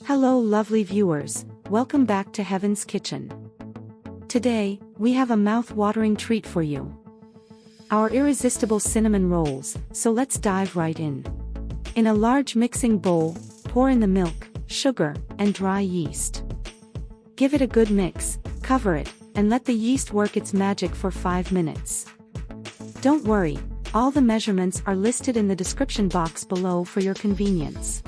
Hello lovely viewers, welcome back to Heaven's Kitchen. Today, we have a mouth-watering treat for you. Our irresistible cinnamon rolls, so let's dive right in. In a large mixing bowl, pour in the milk, sugar, and dry yeast. Give it a good mix, cover it, and let the yeast work its magic for 5 minutes. Don't worry, all the measurements are listed in the description box below for your convenience.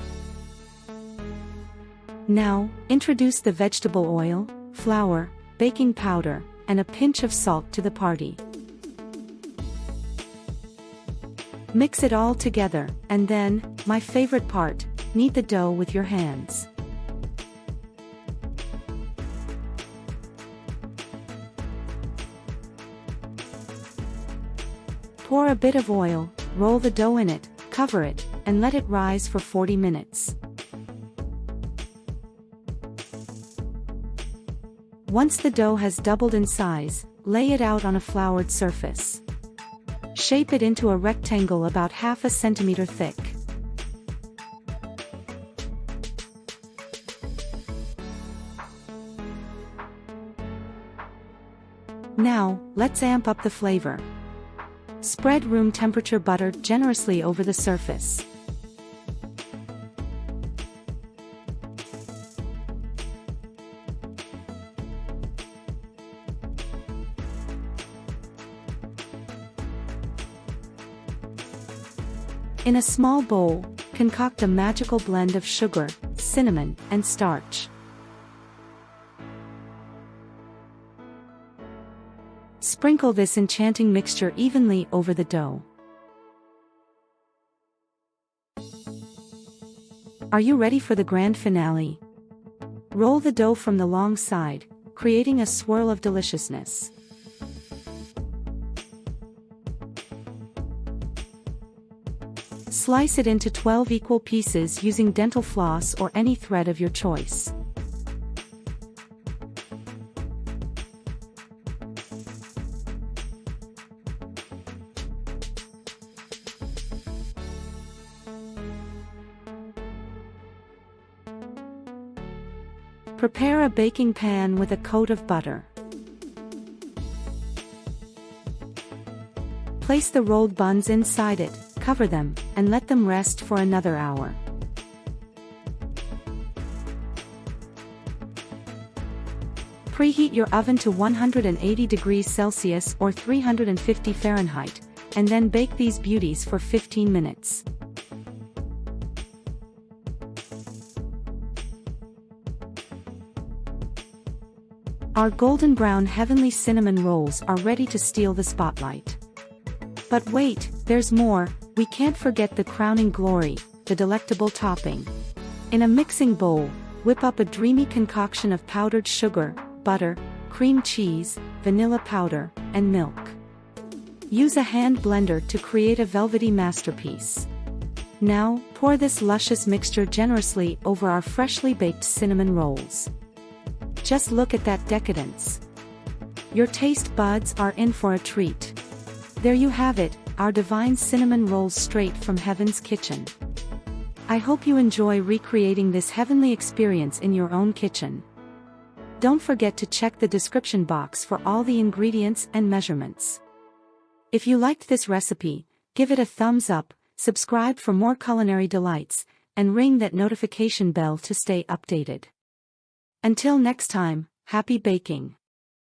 Now, introduce the vegetable oil, flour, baking powder, and a pinch of salt to the party. Mix it all together, and then, my favorite part, knead the dough with your hands. Pour a bit of oil, roll the dough in it, cover it, and let it rise for 40 minutes. Once the dough has doubled in size, lay it out on a floured surface. Shape it into a rectangle about ½ centimeter thick. Now, let's amp up the flavor. Spread room temperature butter generously over the surface. In a small bowl, concoct a magical blend of sugar, cinnamon, and starch. Sprinkle this enchanting mixture evenly over the dough. Are you ready for the grand finale? Roll the dough from the long side, creating a swirl of deliciousness. Slice it into 12 equal pieces using dental floss or any thread of your choice. Prepare a baking pan with a coat of butter. Place the rolled buns inside it, cover them, and let them rest for another hour. Preheat your oven to 180 degrees Celsius or 350 Fahrenheit, and then bake these beauties for 15 minutes. Our golden brown heavenly cinnamon rolls are ready to steal the spotlight. But wait, there's more. We can't forget the crowning glory, the delectable topping. In a mixing bowl, whip up a dreamy concoction of powdered sugar, butter, cream cheese, vanilla powder, and milk. Use a hand blender to create a velvety masterpiece. Now, pour this luscious mixture generously over our freshly baked cinnamon rolls. Just look at that decadence. Your taste buds are in for a treat. There you have it, our divine cinnamon rolls straight from Heaven's Kitchen. I hope you enjoy recreating this heavenly experience in your own kitchen. Don't forget to check the description box for all the ingredients and measurements. If you liked this recipe, give it a thumbs up, subscribe for more culinary delights, and ring that notification bell to stay updated. Until next time, happy baking!